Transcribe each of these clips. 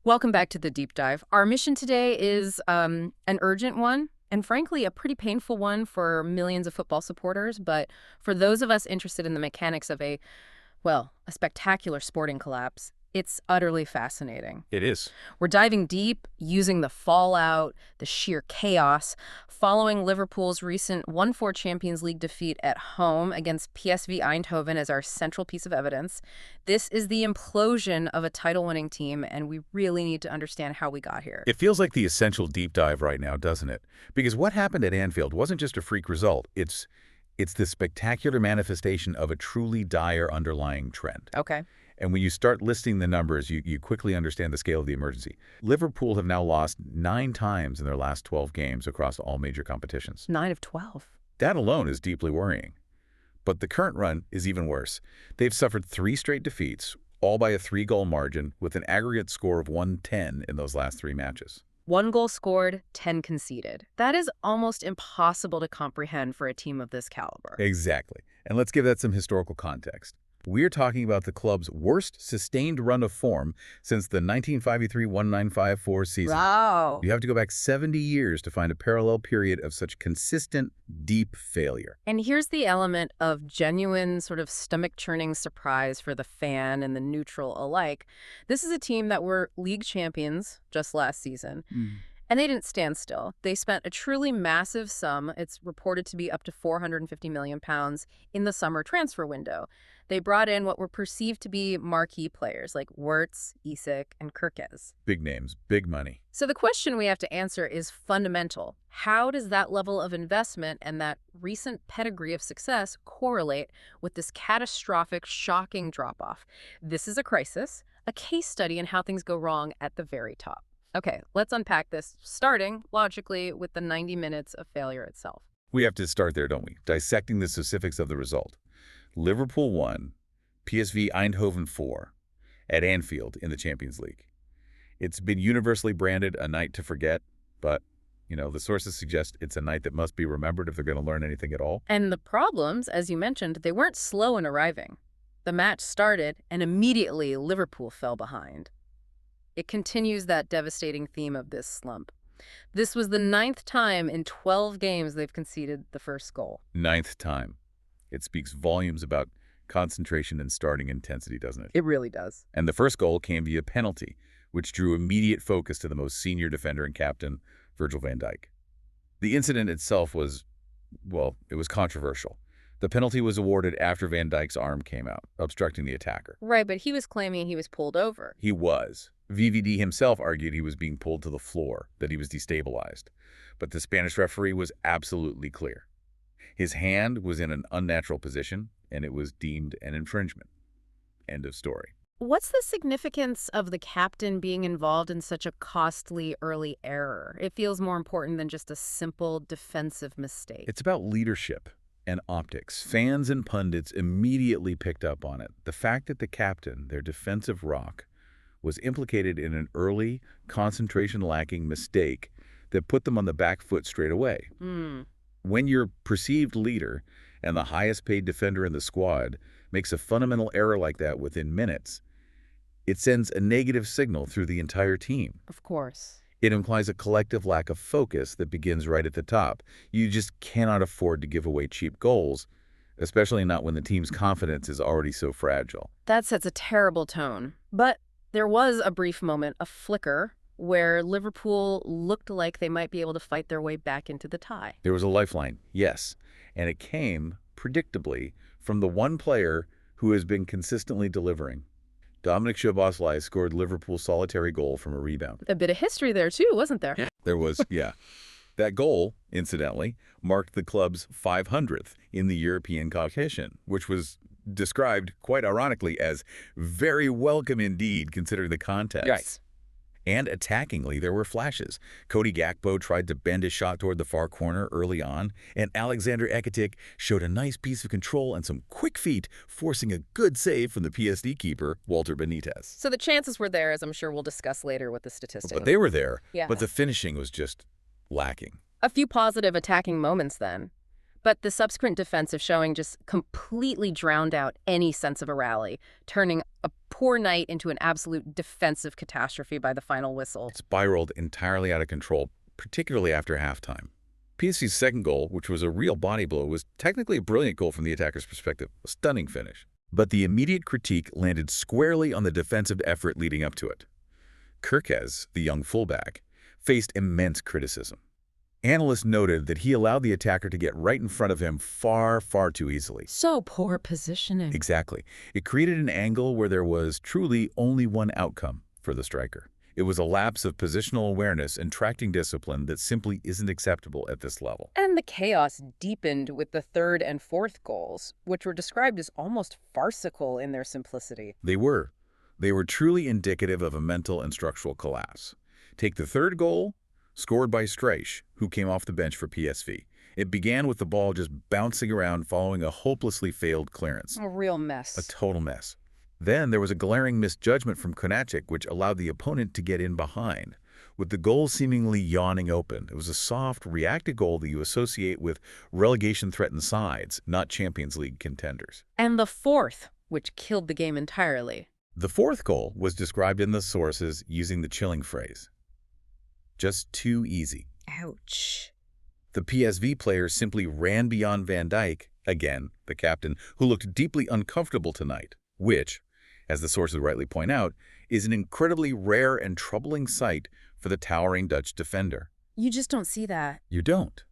Welcome back to the deep dive. Our mission today is an urgent one, and frankly, a pretty painful one for millions of football supporters. But for those of us interested in the mechanics of a spectacular sporting collapse, it's utterly fascinating. It is. We're diving deep, using the fallout, the sheer chaos, following Liverpool's recent 1-4 Champions League defeat at home against PSV Eindhoven as our central piece of evidence. This is the implosion of a title-winning team, and we really need to understand how we got here. It feels like the essential deep dive right now, doesn't it? Because what happened at Anfield wasn't just a freak result. It's the spectacular manifestation of a truly dire underlying trend. Okay. And when you start listing the numbers, you quickly understand the scale of the emergency. Liverpool have now lost 9 times in their last 12 games across all major competitions. 9 of 12. That alone is deeply worrying. But the current run is even worse. They've suffered 3 straight defeats, all by a 3-goal margin, with an aggregate score of 110 in those last 3 matches. 1 goal scored, 10 conceded. That is almost impossible to comprehend for a team of this caliber. Exactly. And let's give that some historical context. We're talking about the club's worst sustained run of form since the 1953-1954 season. Wow. You have to go back 70 years to find a parallel period of such consistent, deep failure. And here's the element of genuine sort of stomach-churning surprise for the fan and the neutral alike. This is a team that were league champions just last season. And they didn't stand still. They spent a truly massive sum, it's reported to be up to £450 million, in the summer transfer window. They brought in what were perceived to be marquee players like Wirtz, Isak, and Kirkez. Big names, big money. So the question we have to answer is fundamental. How does that level of investment and that recent pedigree of success correlate with this catastrophic, shocking drop-off? This is a crisis, a case study in how things go wrong at the very top. Okay, let's unpack this, starting, logically, with the 90 minutes of failure itself. We have to start there, don't we? Dissecting the specifics of the result. Liverpool 1, PSV Eindhoven 4, at Anfield in the Champions League. It's been universally branded a night to forget, but, the sources suggest it's a night that must be remembered if they're going to learn anything at all. And the problems, as you mentioned, they weren't slow in arriving. The match started, and immediately Liverpool fell behind. It continues that devastating theme of this slump. This was the 9th time in 12 games they've conceded the first goal. 9th time. It speaks volumes about concentration and starting intensity, doesn't it? It really does. And the first goal came via penalty, which drew immediate focus to the most senior defender and captain, Virgil van Dijk. The incident itself was, it was controversial. The penalty was awarded after Van Dijk's arm came out, obstructing the attacker. Right, but he was claiming he was pulled over. He was. VVD himself argued he was being pulled to the floor, that he was destabilized. But the Spanish referee was absolutely clear. His hand was in an unnatural position, and it was deemed an infringement. End of story. What's the significance of the captain being involved in such a costly early error? It feels more important than just a simple defensive mistake. It's about leadership and optics. Fans and pundits immediately picked up on it. The fact that the captain, their defensive rock, was implicated in an early, concentration-lacking mistake that put them on the back foot straight away. When your perceived leader and the highest-paid defender in the squad makes a fundamental error like that within minutes, it sends a negative signal through the entire team. Of course. It implies a collective lack of focus that begins right at the top. You just cannot afford to give away cheap goals, especially not when the team's confidence is already so fragile. That sets a terrible tone. But there was a brief moment, a flicker, where Liverpool looked like they might be able to fight their way back into the tie. There was a lifeline, yes, and it came, predictably, from the one player who has been consistently delivering. Dominic Szoboszlai scored Liverpool's solitary goal from a rebound. A bit of history there, too, wasn't there? There was, yeah. That goal, incidentally, marked the club's 500th in the European competition, which was described, quite ironically, as very welcome indeed, considering the context. Right. And attackingly, there were flashes. Cody Gakpo tried to bend his shot toward the far corner early on, and Alexander Ekitic showed a nice piece of control and some quick feet, forcing a good save from the PSD keeper, Walter Benitez. So the chances were there, as I'm sure we'll discuss later with the statistics. But they were there, Yeah. but the finishing was just lacking. A few positive attacking moments then. But the subsequent defensive showing just completely drowned out any sense of a rally, turning a poor night into an absolute defensive catastrophe by the final whistle. It spiraled entirely out of control, particularly after halftime. PSV's second goal, which was a real body blow, was technically a brilliant goal from the attacker's perspective, a stunning finish. But the immediate critique landed squarely on the defensive effort leading up to it. Kirkez, the young fullback, faced immense criticism. Analysts noted that he allowed the attacker to get right in front of him far, far too easily. So poor positioning. Exactly. It created an angle where there was truly only one outcome for the striker. It was a lapse of positional awareness and tracking discipline that simply isn't acceptable at this level. And the chaos deepened with the third and fourth goals, which were described as almost farcical in their simplicity. They were. They were truly indicative of a mental and structural collapse. Take the third goal, scored by Streich, who came off the bench for PSV. It began with the ball just bouncing around following a hopelessly failed clearance. A real mess. A total mess. Then there was a glaring misjudgment from Konacic, which allowed the opponent to get in behind, with the goal seemingly yawning open. It was a soft, reactive goal that you associate with relegation-threatened sides, not Champions League contenders. And the fourth, which killed the game entirely. The fourth goal was described in the sources using the chilling phrase, just too easy. Ouch. The PSV players simply ran beyond Van Dijk, again, the captain, who looked deeply uncomfortable tonight, which, as the sources rightly point out, is an incredibly rare and troubling sight for the towering Dutch defender. You just don't see that. You don't.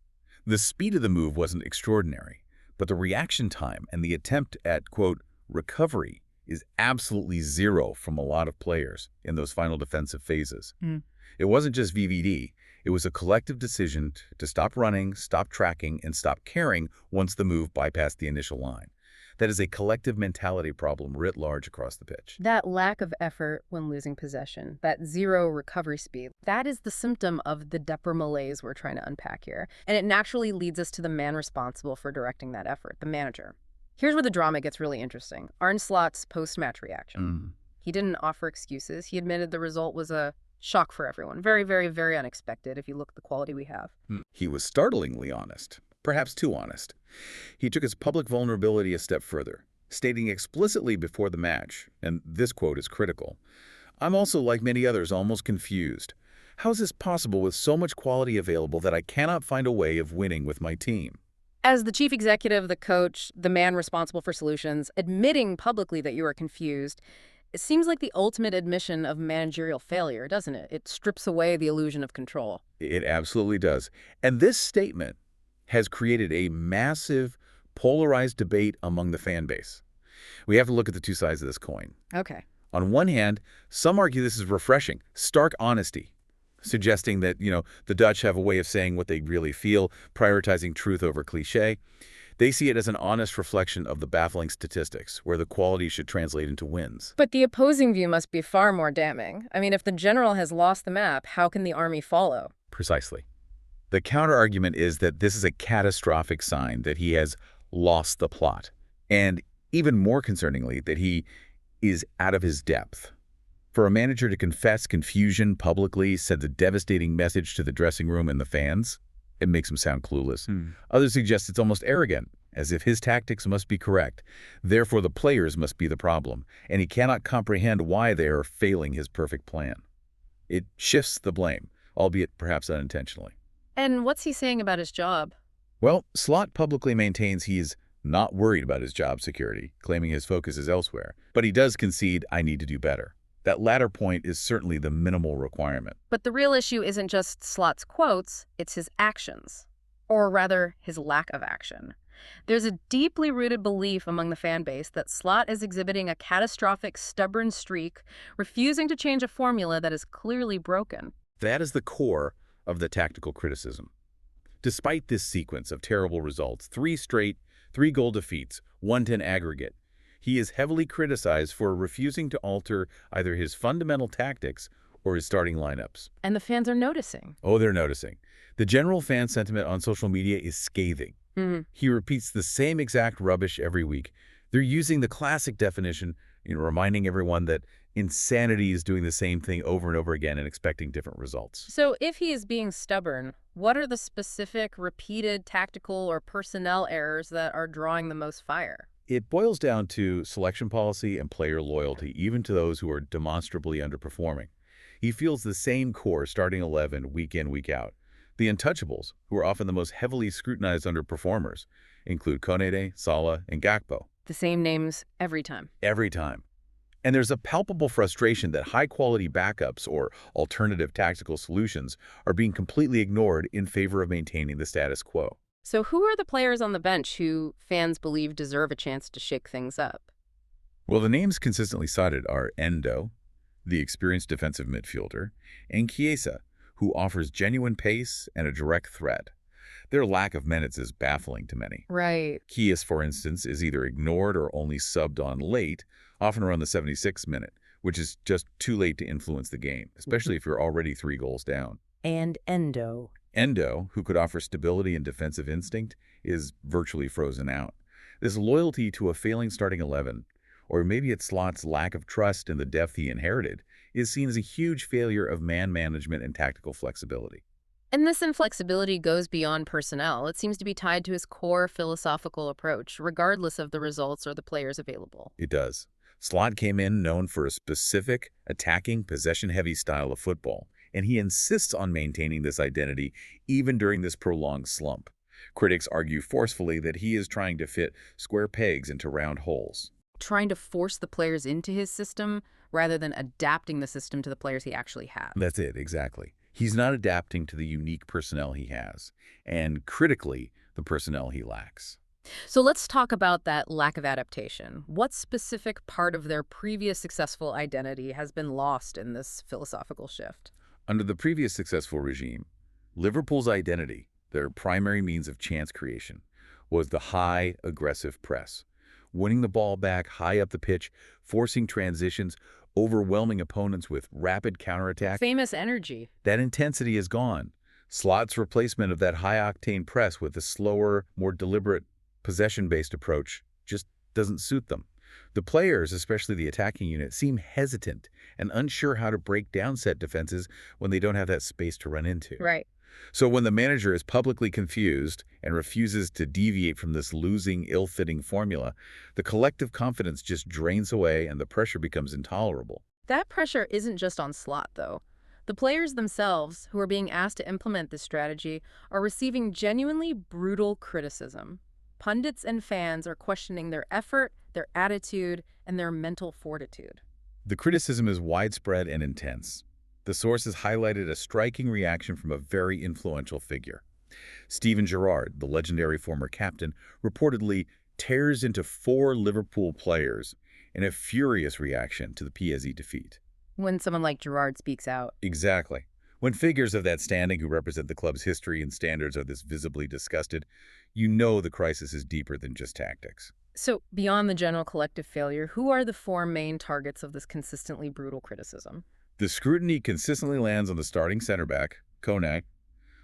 The speed of the move wasn't extraordinary, but the reaction time and the attempt at, quote, recovery is absolutely zero from a lot of players in those final defensive phases. It wasn't just VVD. It was a collective decision to stop running, stop tracking, and stop caring once the move bypassed the initial line. That is a collective mentality problem writ large across the pitch. That lack of effort when losing possession, that zero recovery speed, that is the symptom of the Depper malaise we're trying to unpack here. And it naturally leads us to the man responsible for directing that effort, the manager. Here's where the drama gets really interesting. Arne Slot's post-match reaction. He didn't offer excuses. He admitted the result was a shock for everyone. Very, very, very unexpected if you look at the quality we have. He was startlingly honest, perhaps too honest. He took his public vulnerability a step further, stating explicitly before the match, and this quote is critical, "I'm also, like many others, almost confused. How is this possible with so much quality available that I cannot find a way of winning with my team?" As the chief executive, the coach, the man responsible for solutions, admitting publicly that you are confused, it seems like the ultimate admission of managerial failure, doesn't it? It strips away the illusion of control. It absolutely does. And this statement has created a massive, polarized debate among the fan base. We have to look at the two sides of this coin. Okay. On one hand, some argue this is refreshing, stark honesty, suggesting that, the Dutch have a way of saying what they really feel, prioritizing truth over cliché. They see it as an honest reflection of the baffling statistics, where the quality should translate into wins. But the opposing view must be far more damning. I mean, if the general has lost the map, how can the army follow? Precisely. The counter-argument is that this is a catastrophic sign that he has lost the plot, and even more concerningly, that he is out of his depth. For a manager to confess confusion publicly, send a devastating message to the dressing room and the fans, it makes him sound clueless. Others suggest it's almost arrogant, as if his tactics must be correct. Therefore, the players must be the problem, and he cannot comprehend why they are failing his perfect plan. It shifts the blame, albeit perhaps unintentionally. And what's he saying about his job? Well, Slot publicly maintains he is not worried about his job security, claiming his focus is elsewhere. But he does concede, "I need to do better." That latter point is certainly the minimal requirement. But the real issue isn't just Slot's quotes, it's his actions. Or rather, his lack of action. There's a deeply rooted belief among the fan base that Slot is exhibiting a catastrophic, stubborn streak, refusing to change a formula that is clearly broken. That is the core of the tactical criticism. Despite this sequence of terrible results, 3 straight, 3-goal defeats, 1-10 aggregate, he is heavily criticized for refusing to alter either his fundamental tactics or his starting lineups. And the fans are noticing. Oh, they're noticing. The general fan sentiment on social media is scathing. He repeats the same exact rubbish every week. They're using the classic definition, reminding everyone that Insanity is doing the same thing over and over again and expecting different results. So if he is being stubborn, what are the specific, repeated tactical or personnel errors that are drawing the most fire? It boils down to selection policy and player loyalty, even to those who are demonstrably underperforming. He feels the same core starting 11 week in, week out. The untouchables, who are often the most heavily scrutinized underperformers, include Konate, Salah, and Gakpo. The same names every time. Every time. And there's a palpable frustration that high-quality backups or alternative tactical solutions are being completely ignored in favor of maintaining the status quo. So who are the players on the bench who fans believe deserve a chance to shake things up? Well, the names consistently cited are Endo, the experienced defensive midfielder, and Chiesa, who offers genuine pace and a direct threat. Their lack of minutes is baffling to many. Right. Chiesa, for instance, is either ignored or only subbed on late, often around the 76th minute, which is just too late to influence the game, especially if you're already 3 goals down. And Endo. Endo, who could offer stability and defensive instinct, is virtually frozen out. This loyalty to a failing starting 11, or maybe it's Slot's lack of trust in the depth he inherited, is seen as a huge failure of man management and tactical flexibility. And this inflexibility goes beyond personnel. It seems to be tied to his core philosophical approach, regardless of the results or the players available. It does. Slot came in known for a specific, attacking, possession-heavy style of football, and he insists on maintaining this identity even during this prolonged slump. Critics argue forcefully that he is trying to fit square pegs into round holes. Trying to force the players into his system rather than adapting the system to the players he actually has. That's it, exactly. He's not adapting to the unique personnel he has, and critically, the personnel he lacks. So let's talk about that lack of adaptation. What specific part of their previous successful identity has been lost in this philosophical shift? Under the previous successful regime, Liverpool's identity, their primary means of chance creation, was the high, aggressive press. Winning the ball back high up the pitch, forcing transitions, overwhelming opponents with rapid counterattack. Famous energy. That intensity is gone. Slot's replacement of that high-octane press with a slower, more deliberate, possession-based approach just doesn't suit them. The players, especially the attacking unit, seem hesitant and unsure how to break down set defenses when they don't have that space to run into. Right. So when the manager is publicly confused and refuses to deviate from this losing, ill-fitting formula, the collective confidence just drains away and the pressure becomes intolerable. That pressure isn't just on Slot, though. The players themselves, who are being asked to implement this strategy, are receiving genuinely brutal criticism. Pundits and fans are questioning their effort, their attitude, and their mental fortitude. The criticism is widespread and intense. The sources highlighted a striking reaction from a very influential figure. Steven Gerrard, the legendary former captain, reportedly tears into 4 Liverpool players in a furious reaction to the PSV defeat. When someone like Gerrard speaks out. Exactly. When figures of that standing who represent the club's history and standards are this visibly disgusted, you know the crisis is deeper than just tactics. So, beyond the general collective failure, who are the 4 main targets of this consistently brutal criticism? The scrutiny consistently lands on the starting center back, Konate,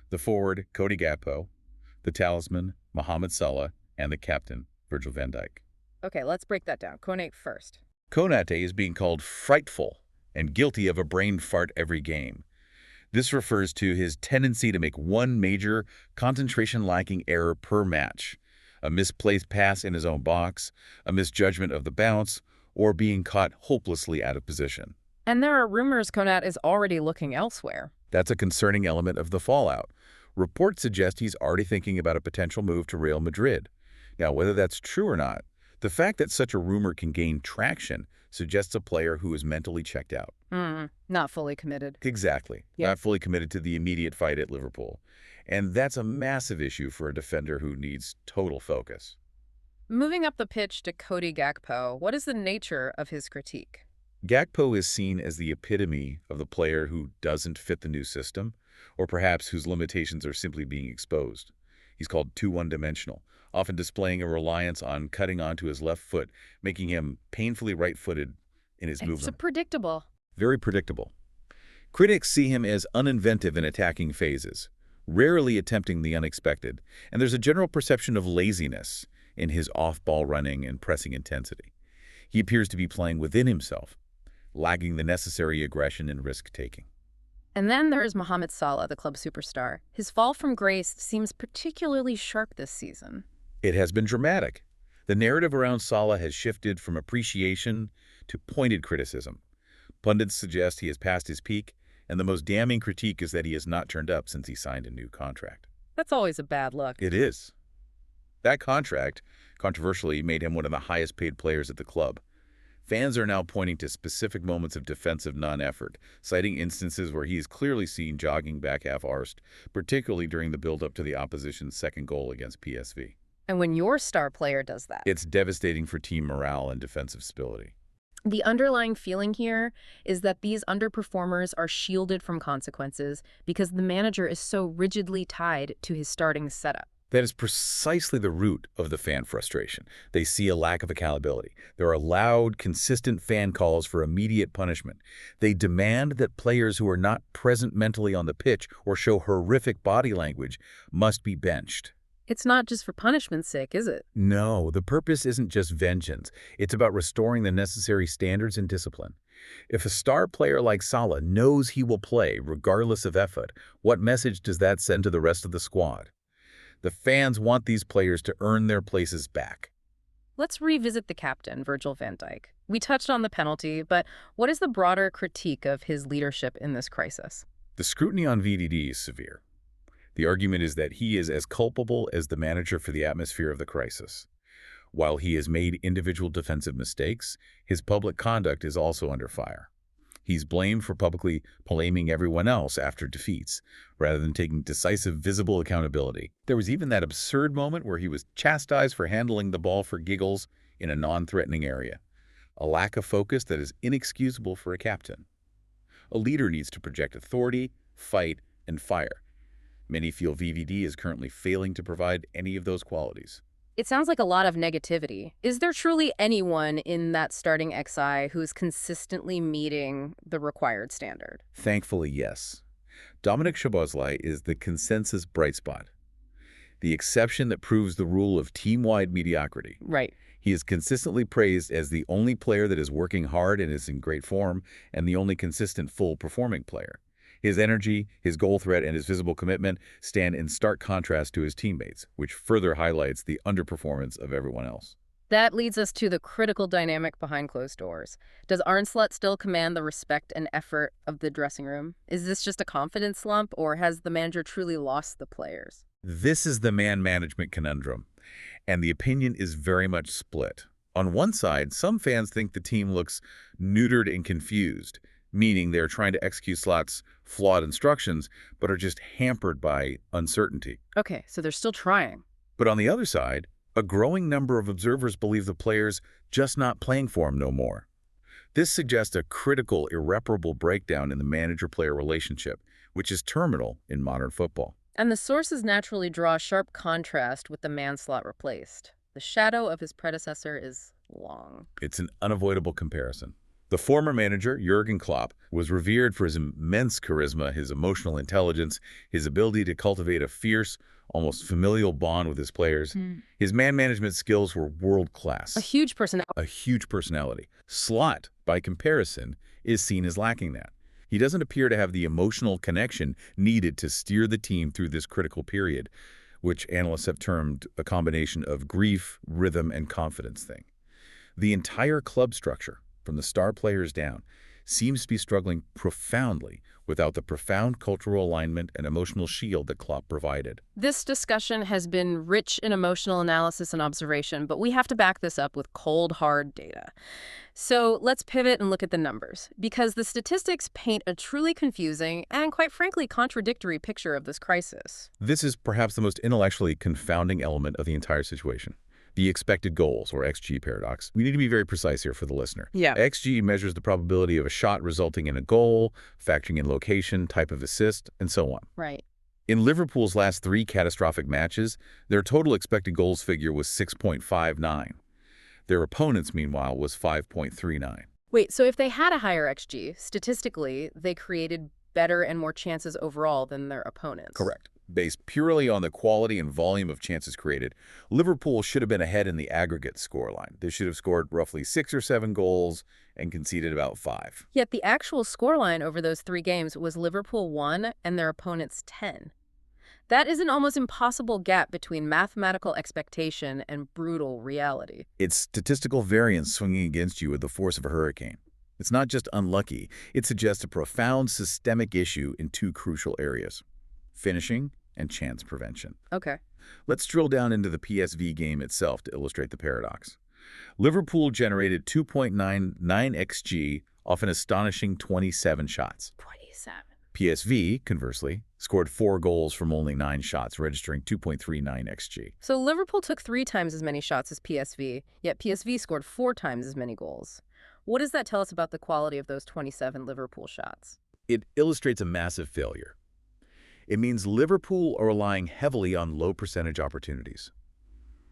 the forward, Cody Gakpo, the talisman, Mohamed Salah, and the captain, Virgil van Dijk. Okay, let's break that down. Konate first. Konate is being called frightful and guilty of a brain fart every game. This refers to his tendency to make one major, concentration-lacking error per match, a misplaced pass in his own box, a misjudgment of the bounce, or being caught hopelessly out of position. And there are rumors Konate is already looking elsewhere. That's a concerning element of the fallout. Reports suggest he's already thinking about a potential move to Real Madrid. Now, whether that's true or not, the fact that such a rumor can gain traction suggests a player who is mentally checked out. Not fully committed. Exactly. Yeah. Not fully committed to the immediate fight at Liverpool. And that's a massive issue for a defender who needs total focus. Moving up the pitch to Cody Gakpo, what is the nature of his critique? Gakpo is seen as the epitome of the player who doesn't fit the new system, or perhaps whose limitations are simply being exposed. He's called too one-dimensional, often displaying a reliance on cutting onto his left foot, making him painfully right-footed in his movement. It's predictable. Very predictable. Critics see him as uninventive in attacking phases, rarely attempting the unexpected, and there's a general perception of laziness in his off-ball running and pressing intensity. He appears to be playing within himself, lacking the necessary aggression and risk-taking. And then there's Mohamed Salah, the club superstar. His fall from grace seems particularly sharp this season. It has been dramatic. The narrative around Salah has shifted from appreciation to pointed criticism. Pundits suggest he has passed his peak, and the most damning critique is that he has not turned up since he signed a new contract. That's always a bad look. It is. That contract, controversially, made him one of the highest-paid players at the club. Fans are now pointing to specific moments of defensive non-effort, citing instances where he is clearly seen jogging back half-arsed, particularly during the build-up to the opposition's second goal against PSV. And when your star player does that, It's devastating for team morale and defensive stability. the underlying feeling here is that these underperformers are shielded from consequences because the manager is so rigidly tied to his starting setup. That is precisely the root of the fan frustration. They see a lack of accountability. There are loud, consistent fan calls for immediate punishment. They demand that players who are not present mentally on the pitch or show horrific body language must be benched. It's not just for punishment's sake, is it? No, the purpose isn't just vengeance. It's about restoring the necessary standards and discipline. If a star player like Salah knows he will play regardless of effort, what message does that send to the rest of the squad? The fans want these players to earn their places back. Let's revisit the captain, Virgil van Dijk. We touched on the penalty, but what is the broader critique of his leadership in this crisis? The scrutiny on VDD is severe. The argument is that he is as culpable as the manager for the atmosphere of the crisis. While he has made individual defensive mistakes, his public conduct is also under fire. He's blamed for publicly blaming everyone else after defeats, rather than taking decisive, visible accountability. There was even that absurd moment where he was chastised for handling the ball for giggles in a non-threatening area. A lack of focus that is inexcusable for a captain. A leader needs to project authority, fight, and fire. Many feel VVD is currently failing to provide any of those qualities. It sounds like a lot of negativity. Is there truly anyone in that starting XI who's consistently meeting the required standard? Thankfully, yes. Dominic Szoboszlai is the consensus bright spot, the exception that proves the rule of team-wide mediocrity. Right. He is consistently praised as the only player that is working hard and is in great form, and the only consistent full-performing player. His energy, his goal threat, and his visible commitment stand in stark contrast to his teammates, which further highlights the underperformance of everyone else. That leads us to the critical dynamic behind closed doors. Does Arne Slot still command the respect and effort of the dressing room? Is this just a confidence slump, or has the manager truly lost the players? This is the man management conundrum, and the opinion is very much split. On one side, some fans think the team looks neutered and confused, meaning they're trying to execute Slot's flawed instructions, but are just hampered by uncertainty. Okay, so they're still trying. But on the other side, a growing number of observers believe the player's just not playing for him no more. This suggests a critical, irreparable breakdown in the manager-player relationship, which is terminal in modern football. And the sources naturally draw a sharp contrast with the man Slot replaced. The shadow of his predecessor is long. It's an unavoidable comparison. The former manager, Jurgen Klopp, was revered for his immense charisma, his emotional intelligence, his ability to cultivate a fierce, almost familial bond with his players. His man management skills were world-class. A huge personality. A huge personality. Slot, by comparison, is seen as lacking that. He doesn't appear to have the emotional connection needed to steer the team through this critical period, which analysts have termed a combination of grief, rhythm, and confidence thing. The entire club structure, from the star players down, seems to be struggling profoundly without the profound cultural alignment and emotional shield that Klopp provided. This discussion has been rich in emotional analysis and observation, but we have to back this up with cold, hard data. So let's pivot and look at the numbers, because the statistics paint a truly confusing and, quite frankly, contradictory picture of this crisis. This is perhaps the most intellectually confounding element of the entire situation. The expected goals, or XG paradox. We need to be very precise here for the listener. Yeah. XG measures the probability of a shot resulting in a goal, factoring in location, type of assist, and so on. Right. In Liverpool's last 3 catastrophic matches, their total expected goals figure was 6.59. Their opponents, meanwhile, was 5.39. Wait, so if they had a higher XG, statistically, they created better and more chances overall than their opponents. Correct. Based purely on the quality and volume of chances created, Liverpool should have been ahead in the aggregate scoreline. They should have scored roughly 6 or 7 goals and conceded about 5. Yet the actual scoreline over those 3 games was Liverpool 1 and their opponents 10. That is an almost impossible gap between mathematical expectation and brutal reality. It's statistical variance swinging against you with the force of a hurricane. It's not just unlucky, it suggests a profound systemic issue in 2 crucial areas: finishing and chance prevention. Okay. Let's drill down into the PSV game itself to illustrate the paradox. Liverpool generated 2.99 xG off an astonishing 27 shots. 27. PSV, conversely, scored 4 goals from only 9 shots, registering 2.39 xG. So Liverpool took 3 times as many shots as PSV, yet PSV scored 4 times as many goals. What does that tell us about the quality of those 27 Liverpool shots? It illustrates a massive failure. It means Liverpool are relying heavily on low-percentage opportunities.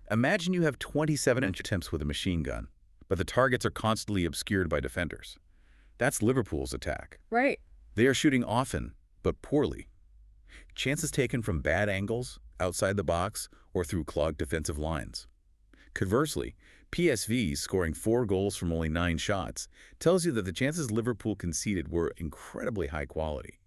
Imagine you have 27 attempts with a machine gun, but the targets are constantly obscured by defenders. That's Liverpool's attack. Right. They are shooting often, but poorly. Chances taken from bad angles, outside the box, or through clogged defensive lines. Conversely, PSV scoring 4 goals from only 9 shots tells you that the chances Liverpool conceded were incredibly high quality.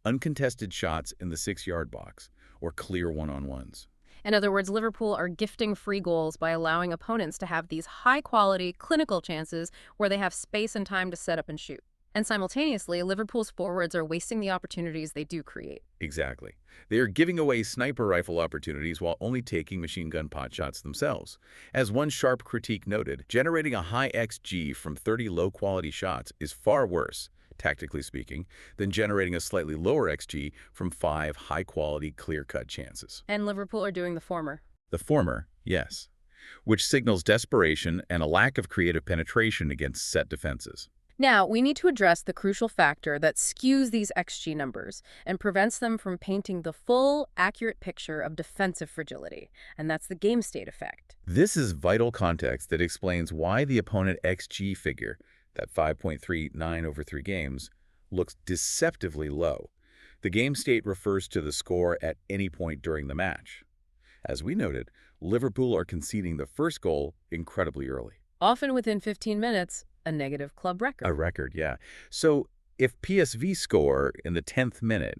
Uncontested shots in the 6-yard box, or clear one-on-ones. In other words, Liverpool are gifting free goals by allowing opponents to have these high-quality, clinical chances where they have space and time to set up and shoot. And simultaneously, Liverpool's forwards are wasting the opportunities they do create. Exactly. They are giving away sniper rifle opportunities while only taking machine gun pot shots themselves. As one sharp critique noted, generating a high XG from 30 low-quality shots is far worse, tactically speaking, than generating a slightly lower XG from 5 high-quality, clear-cut chances. And Liverpool are doing the former. The former, yes, which signals desperation and a lack of creative penetration against set defenses. Now, we need to address the crucial factor that skews these XG numbers and prevents them from painting the full, accurate picture of defensive fragility, and that's the game state effect. This is vital context that explains why the opponent XG figure, that 5.39 over 3 games, looks deceptively low. The game state refers to the score at any point during the match. As we noted, Liverpool are conceding the first goal incredibly early. Often within 15 minutes, a negative club record. A record, yeah. So if PSV score in the 10th minute,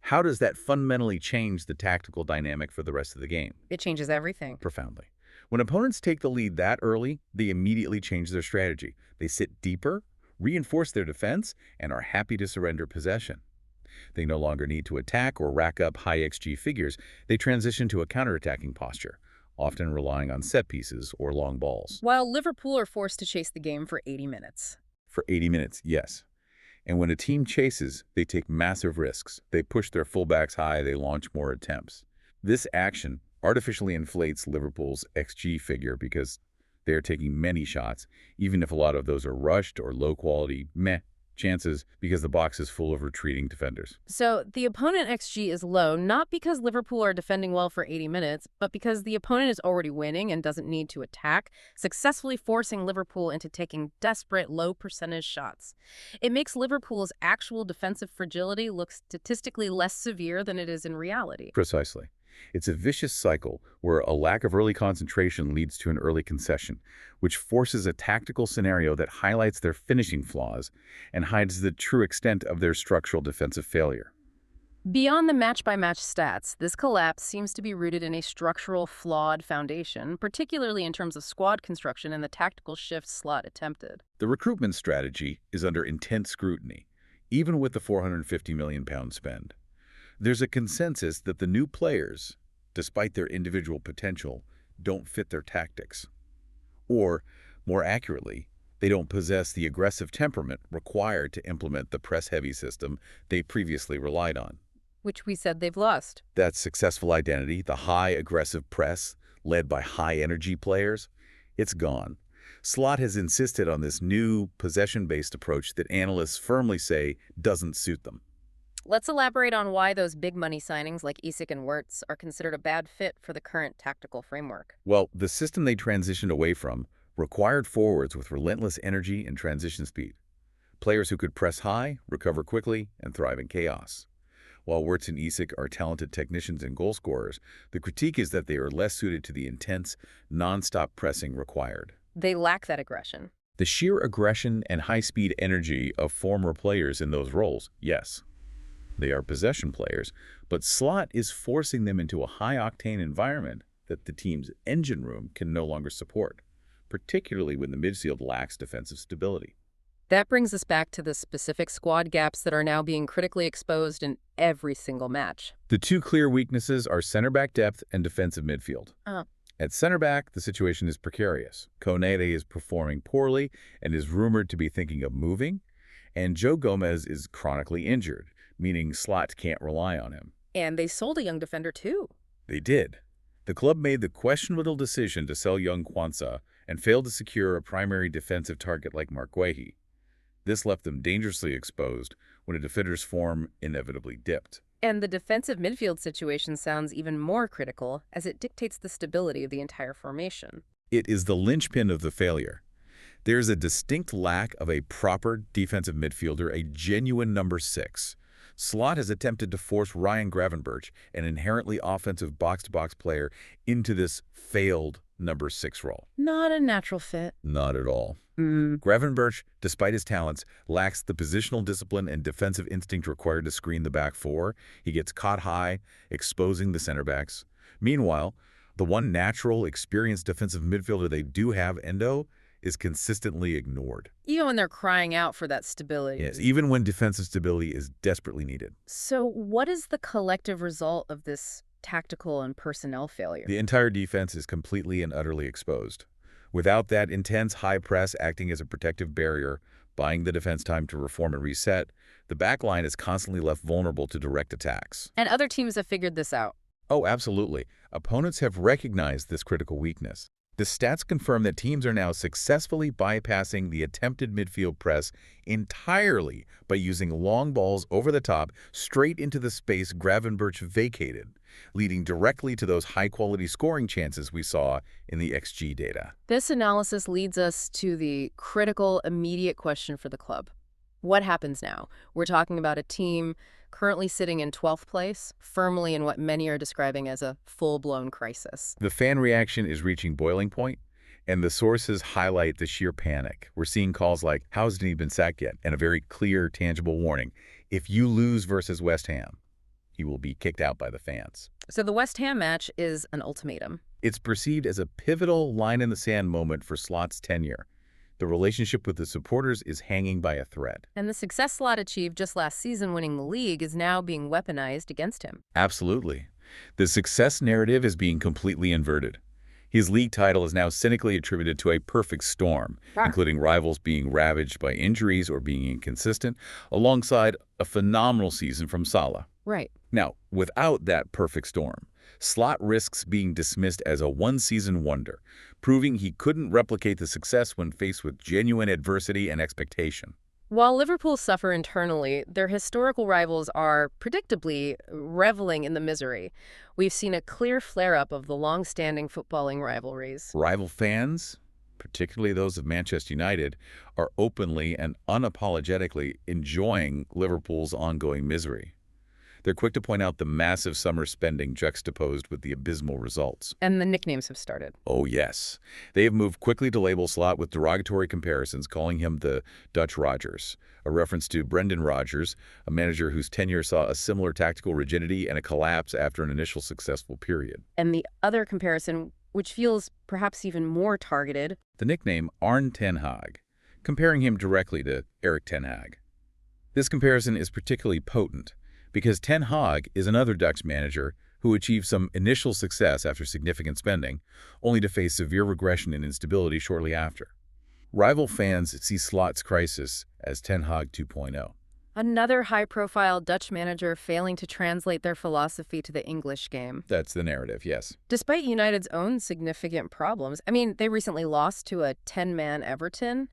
how does that fundamentally change the tactical dynamic for the rest of the game? It changes everything. Profoundly. When opponents take the lead that early, they immediately change their strategy. They sit deeper, reinforce their defense, and are happy to surrender possession. They no longer need to attack or rack up high XG figures. They transition to a counterattacking posture, often relying on set pieces or long balls. While Liverpool are forced to chase the game for 80 minutes. For 80 minutes, yes. And when a team chases, they take massive risks. They push their fullbacks high, they launch more attempts. This action artificially inflates Liverpool's XG figure because they are taking many shots, even if a lot of those are rushed or low-quality, chances because the box is full of retreating defenders. So the opponent XG is low, not because Liverpool are defending well for 80 minutes, but because the opponent is already winning and doesn't need to attack, successfully forcing Liverpool into taking desperate low-percentage shots. It makes Liverpool's actual defensive fragility look statistically less severe than it is in reality. Precisely. It's a vicious cycle where a lack of early concentration leads to an early concession, which forces a tactical scenario that highlights their finishing flaws and hides the true extent of their structural defensive failure. Beyond the match-by-match stats, this collapse seems to be rooted in a structural, flawed foundation, particularly in terms of squad construction and the tactical shift Slot attempted. The recruitment strategy is under intense scrutiny, even with the £450 million spend. There's a consensus that the new players, despite their individual potential, don't fit their tactics. Or, more accurately, they don't possess the aggressive temperament required to implement the press-heavy system they previously relied on. Which we said they've lost. That successful identity, the high aggressive press, led by high-energy players, it's gone. Slot has insisted on this new, possession-based approach that analysts firmly say doesn't suit them. Let's elaborate on why those big money signings like Isak and Wirtz are considered a bad fit for the current tactical framework. Well, the system they transitioned away from required forwards with relentless energy and transition speed. Players who could press high, recover quickly, and thrive in chaos. While Wirtz and Isak are talented technicians and goal scorers, the critique is that they are less suited to the intense, non-stop pressing required. They lack that aggression. The sheer aggression and high-speed energy of former players in those roles, yes. They are possession players, but Slot is forcing them into a high-octane environment that the team's engine room can no longer support, particularly when the midfield lacks defensive stability. That brings us back to the specific squad gaps that are now being critically exposed in every single match. The two clear weaknesses are center-back depth and defensive midfield. At center back, the situation is precarious. Konate is performing poorly and is rumored to be thinking of moving, and Joe Gomez is chronically injured, meaning Slot can't rely on him. And they sold a young defender too. They did. The club made the questionable decision to sell young Kwanzaa and failed to secure a primary defensive target like Mark Guehi. This left them dangerously exposed when a defender's form inevitably dipped. And the defensive midfield situation sounds even more critical, as it dictates the stability of the entire formation. It is the linchpin of the failure. There is a distinct lack of a proper defensive midfielder, a genuine number 6. Slot has attempted to force Ryan Gravenberch, an inherently offensive box-to-box player, into this failed number 6 role. Not a natural fit. Not at all. Gravenberch, despite his talents, lacks the positional discipline and defensive instinct required to screen the back four. He gets caught high, exposing the center backs. Meanwhile, the one natural, experienced defensive midfielder they do have, Endo, is consistently ignored. Even when they're crying out for that stability. Yes, even when defensive stability is desperately needed. So what is the collective result of this tactical and personnel failure? The entire defense is completely and utterly exposed. Without that intense high press acting as a protective barrier, buying the defense time to reform and reset, the back line is constantly left vulnerable to direct attacks. And other teams have figured this out. Oh, absolutely. Opponents have recognized this critical weakness. The stats confirm that teams are now successfully bypassing the attempted midfield press entirely by using long balls over the top straight into the space Gravenberch vacated, leading directly to those high-quality scoring chances we saw in the XG data. This analysis leads us to the critical, immediate question for the club. What happens now? We're talking about a team currently sitting in 12th place, firmly in what many are describing as a full-blown crisis. The fan reaction is reaching boiling point, and the sources highlight the sheer panic. We're seeing calls like, "How hasn't he been sacked yet?" and a very clear, tangible warning. If you lose versus West Ham, he will be kicked out by the fans. So the West Ham match is an ultimatum. It's perceived as a pivotal line-in-the-sand moment for Slot's tenure. The relationship with the supporters is hanging by a thread. And the success Slot achieved just last season winning the league is now being weaponized against him. Absolutely. The success narrative is being completely inverted. His league title is now cynically attributed to a perfect storm, including rivals being ravaged by injuries or being inconsistent, alongside a phenomenal season from Salah. Right. Now, without that perfect storm, Slot risks being dismissed as a one-season wonder, proving he couldn't replicate the success when faced with genuine adversity and expectation. While Liverpool suffer internally, their historical rivals are, predictably, reveling in the misery. We've seen a clear flare-up of the long-standing footballing rivalries. Rival fans, particularly those of Manchester United, are openly and unapologetically enjoying Liverpool's ongoing misery. They're quick to point out the massive summer spending juxtaposed with the abysmal results. And the nicknames have started. Oh, yes. They have moved quickly to label Slot with derogatory comparisons, calling him the Dutch Rodgers, a reference to Brendan Rodgers, a manager whose tenure saw a similar tactical rigidity and a collapse after an initial successful period. And the other comparison, which feels perhaps even more targeted, the nickname Arne Ten Hag, comparing him directly to Erik Ten Hag. This comparison is particularly potent, because Ten Hag is another Dutch manager who achieved some initial success after significant spending, only to face severe regression and instability shortly after. Rival fans see Slot's crisis as Ten Hag 2.0. Another high-profile Dutch manager failing to translate their philosophy to the English game. That's the narrative, yes. Despite United's own significant problems, I mean, they recently lost to a 10-man Everton.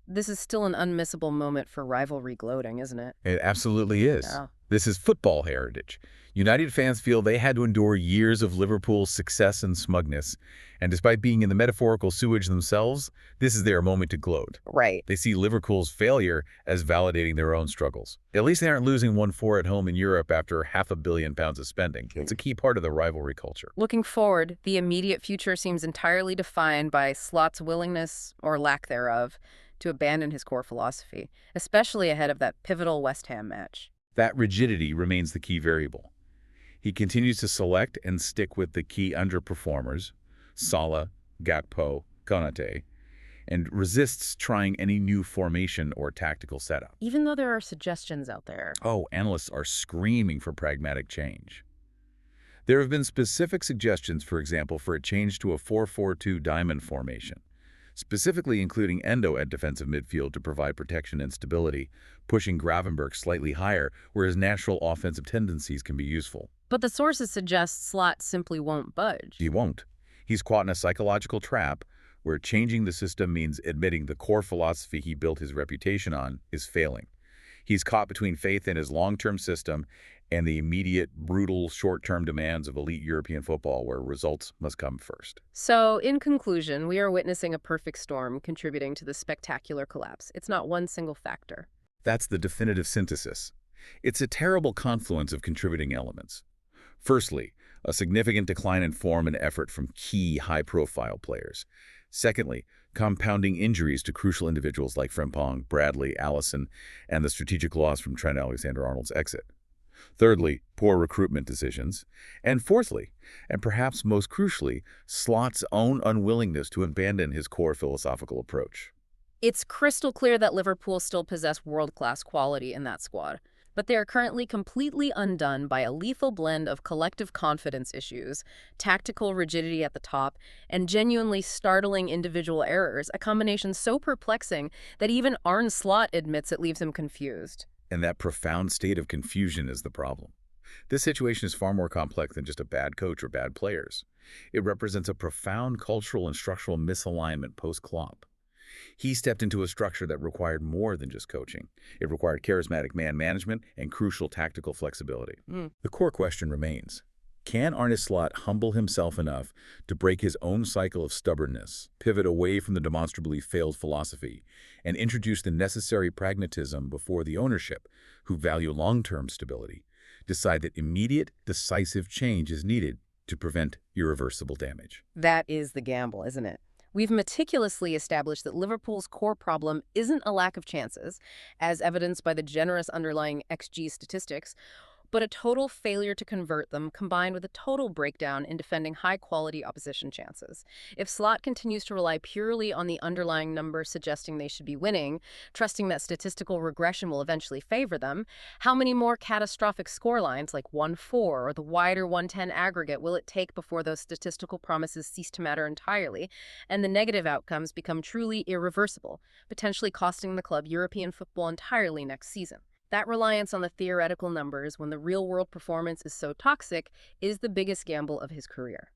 this is still an unmissable moment for rivalry gloating, isn't it? It absolutely is. Yeah. This is football heritage. United fans feel they had to endure years of Liverpool's success and smugness, and despite being in the metaphorical sewage themselves, this is their moment to gloat. Right. They see Liverpool's failure as validating their own struggles. At least they aren't losing 1-4 at home in Europe after £500 million of spending. It's a key part of the rivalry culture. Looking forward, the immediate future seems entirely defined by Slot's willingness, or lack thereof, to abandon his core philosophy, especially ahead of that pivotal West Ham match. That rigidity remains the key variable. He continues to select and stick with the key underperformers, Salah, Gakpo, Konate, and resists trying any new formation or tactical setup. Even though there are suggestions out there. Oh, analysts are screaming for pragmatic change. There have been specific suggestions, for example, for a change to a 4-4-2 diamond formation, specifically including Endo at defensive midfield to provide protection and stability, pushing Gravenberch slightly higher where his natural offensive tendencies can be useful. But the sources suggest Slot simply won't budge. He won't. He's caught in a psychological trap where changing the system means admitting the core philosophy he built his reputation on is failing. He's caught between faith in his long-term system and the immediate, brutal, short-term demands of elite European football where results must come first. So, in conclusion, we are witnessing a perfect storm contributing to the spectacular collapse. It's not one single factor. That's the definitive synthesis. It's a terrible confluence of contributing elements. Firstly, a significant decline in form and effort from key high-profile players. Secondly, compounding injuries to crucial individuals like Frimpong, Bradley, Allison, and the strategic loss from Trent Alexander-Arnold's exit. Thirdly, poor recruitment decisions. And fourthly, and perhaps most crucially, Slot's own unwillingness to abandon his core philosophical approach. It's crystal clear that Liverpool still possess world-class quality in that squad, but they are currently completely undone by a lethal blend of collective confidence issues, tactical rigidity at the top, and genuinely startling individual errors, a combination so perplexing that even Arne Slot admits it leaves him confused. And that profound state of confusion is the problem. This situation is far more complex than just a bad coach or bad players. It represents a profound cultural and structural misalignment post-Klopp. He stepped into a structure that required more than just coaching. It required charismatic man management and crucial tactical flexibility. The core question remains, can Arne Slot humble himself enough to break his own cycle of stubbornness, pivot away from the demonstrably failed philosophy, and introduce the necessary pragmatism before the ownership, who value long-term stability, decide that immediate, decisive change is needed to prevent irreversible damage? That is the gamble, isn't it? We've meticulously established that Liverpool's core problem isn't a lack of chances, as evidenced by the generous underlying XG statistics, but a total failure to convert them combined with a total breakdown in defending high-quality opposition chances. If Slot continues to rely purely on the underlying numbers suggesting they should be winning, trusting that statistical regression will eventually favor them, how many more catastrophic scorelines like 1-4 or the wider 110 aggregate will it take before those statistical promises cease to matter entirely and the negative outcomes become truly irreversible, potentially costing the club European football entirely next season? That reliance on the theoretical numbers when the real-world performance is so toxic is the biggest gamble of his career.